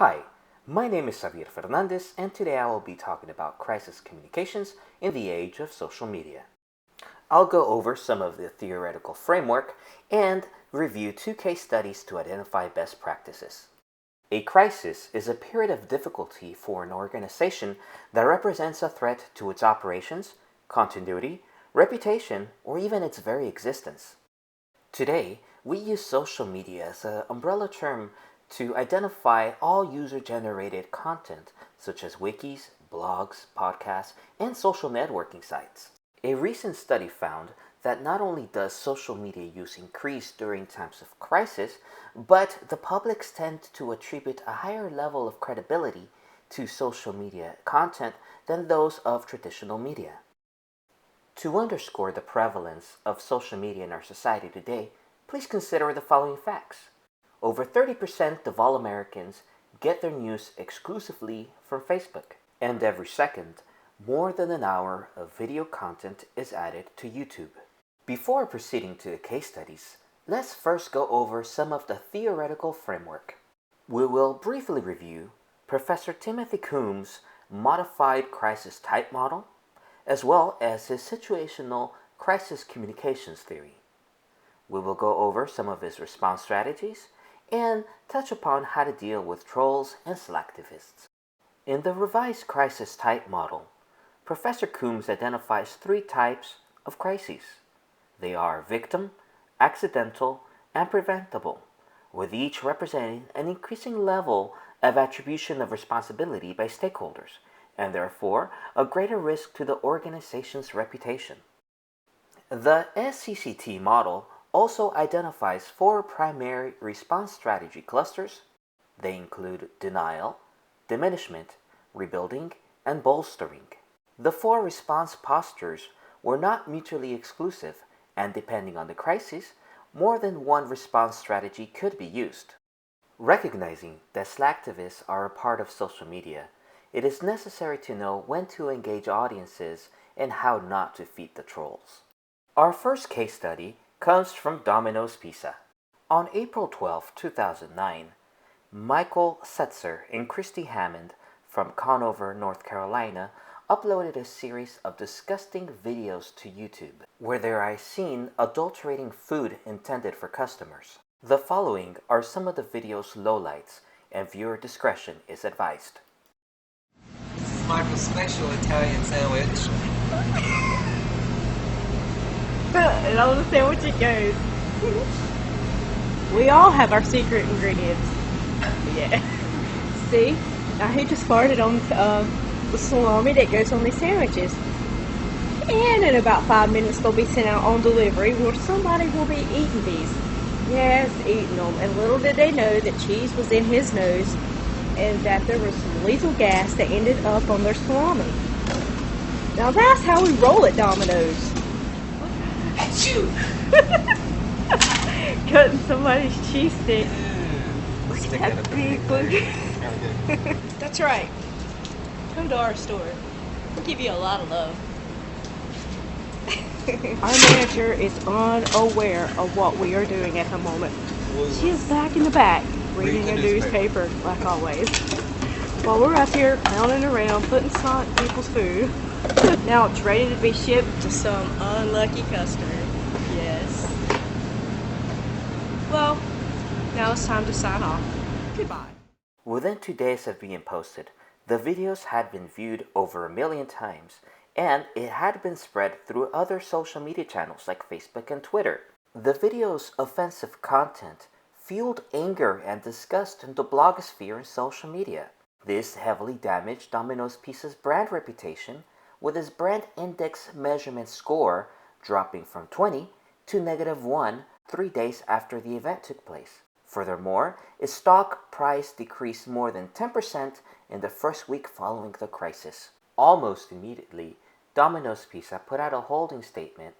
Hi, my name is Xavier Fernandez, and today I will be talking about crisis communications in the age of social media. I'll go over some of the theoretical framework and review two case studies to identify best practices. A crisis is a period of difficulty for an organization that represents a threat to its operations, continuity, reputation, or even its very existence. Today, we use social media as an umbrella term to identify all user-generated content such as wikis, blogs, podcasts, and social networking sites. A recent study found that not only does social media use increase during times of crisis, but the publics tend to attribute a higher level of credibility to social media content than those of traditional media. To underscore the prevalence of social media in our society today, please consider the following facts. Over 30% of all Americans get their news exclusively from Facebook, and every second, more than an hour of video content is added to YouTube. Before proceeding to the case studies, let's first go over some of the theoretical framework. We will briefly review Professor Timothy Coombs' modified crisis type model, as well as his situational crisis communications theory. We will go over some of his response strategies and touch upon how to deal with trolls and slacktivists. In the revised crisis type model, Professor Coombs identifies three types of crises. They are victim, accidental, and preventable, with each representing an increasing level of attribution of responsibility by stakeholders, and therefore a greater risk to the organization's reputation. The SCCT model also identifies four primary response strategy clusters. They include denial, diminishment, rebuilding, and bolstering. The four response postures were not mutually exclusive, and depending on the crisis, more than one response strategy could be used. Recognizing that slacktivists are a part of social media, it is necessary to know when to engage audiences and how not to feed the trolls. Our first case study comes from Domino's Pizza. On April 12, 2009, Michael Setzer and Christy Hammond from Conover, North Carolina, uploaded a series of disgusting videos to YouTube where they are seen adulterating food intended for customers. The following are some of the video's lowlights, and viewer discretion is advised. This is Michael's special Italian sandwich. And on the sandwich it goes. We all have our secret ingredients. Yeah. See? Now he just farted on the salami that goes on these sandwiches. And in about 5 minutes they'll be sent out on delivery where somebody will be eating these. Yes, eating them. And little did they know that cheese was in his nose and that there was some lethal gas that ended up on their salami. Now that's how we roll at Domino's. Achoo! Cutting somebody's cheese stick. Stick That's at a big big one. That's right. Come to our store. We'll give you a lot of love. Our manager is unaware of what we are doing at the moment. She is back in the back, reading a newspaper, like always. While we're up here clowning around, putting snot in people's food. Now it's ready to be shipped to some unlucky customer. Yes. Well, now it's time to sign off. Goodbye. Within 2 days of being posted, the videos had been viewed over 1 million times, and it had been spread through other social media channels like Facebook and Twitter. The video's offensive content fueled anger and disgust in the blogosphere and social media. This heavily damaged Domino's Pizza's brand reputation, with its brand index measurement score dropping from 20 to -1 3 days after the event took place. Furthermore, its stock price decreased more than 10% in the first week following the crisis. Almost immediately, Domino's Pizza put out a holding statement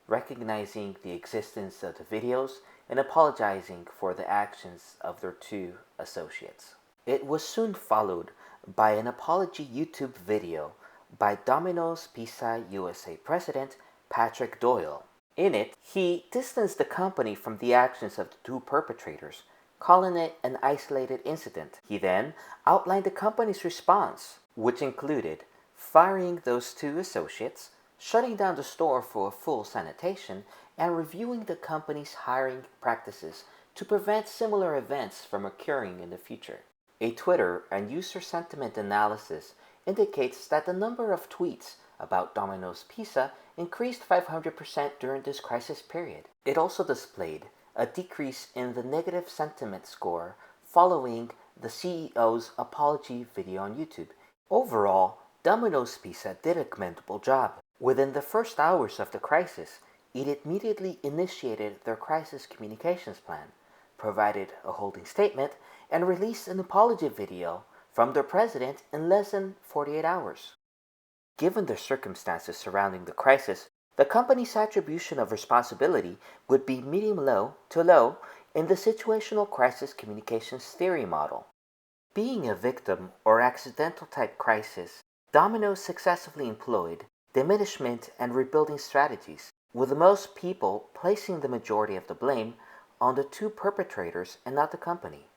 recognizing the existence of the videos and apologizing for the actions of their two associates. It was soon followed by an apology YouTube video by Domino's Pizza USA president Patrick Doyle. In it, he distanced the company from the actions of the two perpetrators, calling it an isolated incident. He then outlined the company's response, which included firing those 2 associates, shutting down the store for a full sanitation, and reviewing the company's hiring practices to prevent similar events from occurring in the future. A Twitter and user sentiment analysis indicates that the number of tweets about Domino's Pizza increased 500% during this crisis period. It also displayed a decrease in the negative sentiment score following the CEO's apology video on YouTube. Overall, Domino's Pizza did a commendable job. Within the first hours of the crisis, it immediately initiated their crisis communications plan, provided a holding statement, and released an apology video from their president in less than 48 hours. Given the circumstances surrounding the crisis, the company's attribution of responsibility would be medium-low to low in the situational crisis communications theory model. Being a victim or accidental type crisis, Domino's successfully employed diminishment and rebuilding strategies, with most people placing the majority of the blame on the 2 perpetrators and not the company.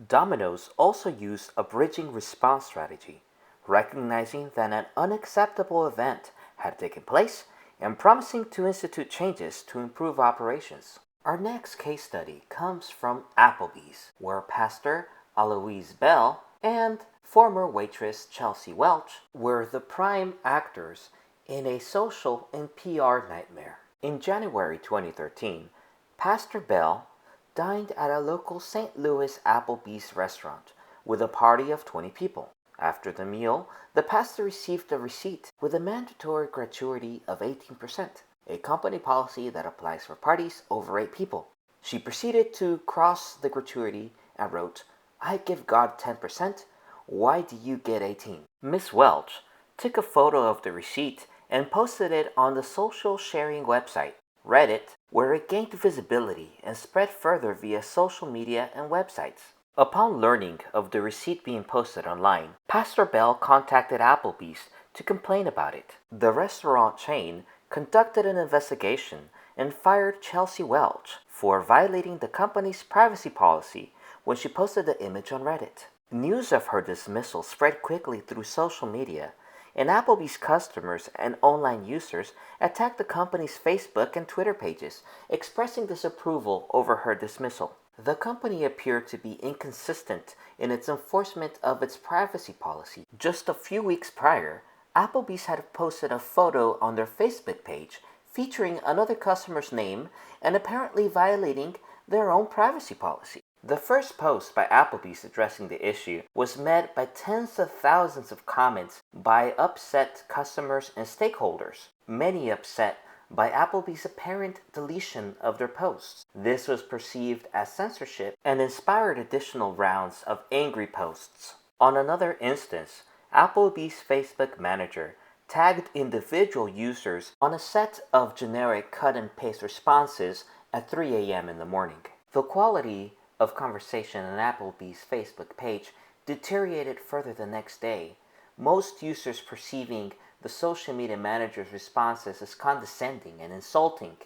Domino's also used a bridging response strategy, recognizing that an unacceptable event had taken place and promising to institute changes to improve operations. Our next case study comes from Applebee's, where Pastor Alois Bell and former waitress Chelsea Welch were the prime actors in a social and PR nightmare. In January 2013, Pastor Bell dined at a local St. Louis Applebee's restaurant with a party of 20 people. After the meal, the pastor received a receipt with a mandatory gratuity of 18%, a company policy that applies for parties over 8 people. She proceeded to cross the gratuity and wrote, "I give God 10%, why do you get 18?" Miss Welch took a photo of the receipt and posted it on the social sharing website, Reddit, where it gained visibility and spread further via social media and websites. Upon learning of the receipt being posted online, Pastor Bell contacted Applebee's to complain about it. The restaurant chain conducted an investigation and fired Chelsea Welch for violating the company's privacy policy when she posted the image on Reddit. News of her dismissal spread quickly through social media, and Applebee's customers and online users attacked the company's Facebook and Twitter pages, expressing disapproval over her dismissal. The company appeared to be inconsistent in its enforcement of its privacy policy. Just a few weeks prior, Applebee's had posted a photo on their Facebook page featuring another customer's name and apparently violating their own privacy policy. The first post by Applebee's addressing the issue was met by tens of thousands of comments by upset customers and stakeholders, many upset by Applebee's apparent deletion of their posts. This was perceived as censorship and inspired additional rounds of angry posts. On another instance, Applebee's Facebook manager tagged individual users on a set of generic cut-and-paste responses at 3 a.m. in the morning. The quality of conversation on Applebee's Facebook page deteriorated further the next day, most users perceiving the social media manager's responses as condescending and insulting.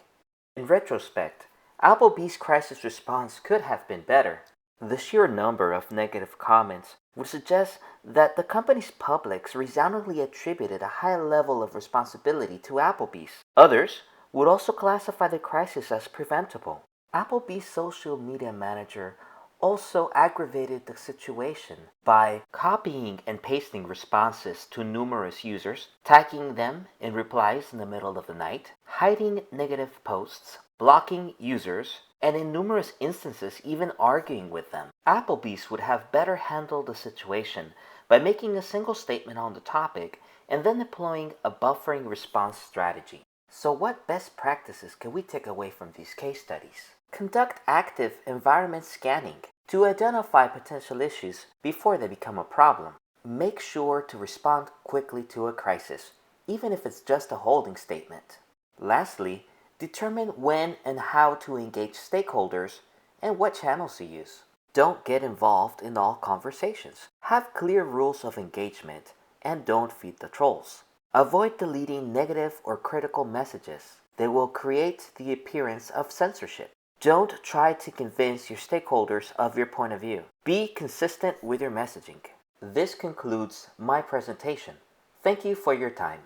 In retrospect, Applebee's crisis response could have been better. The sheer number of negative comments would suggest that the company's publics resoundingly attributed a high level of responsibility to Applebee's. Others would also classify the crisis as preventable. Applebee's social media manager also aggravated the situation by copying and pasting responses to numerous users, tagging them in replies in the middle of the night, hiding negative posts, blocking users, and in numerous instances even arguing with them. Applebee's would have better handled the situation by making a single statement on the topic and then deploying a buffering response strategy. So what best practices can we take away from these case studies? Conduct active environment scanning to identify potential issues before they become a problem. Make sure to respond quickly to a crisis, even if it's just a holding statement. Lastly, determine when and how to engage stakeholders and what channels to use. Don't get involved in all conversations. Have clear rules of engagement and don't feed the trolls. Avoid deleting negative or critical messages. They will create the appearance of censorship. Don't try to convince your stakeholders of your point of view. Be consistent with your messaging. This concludes my presentation. Thank you for your time.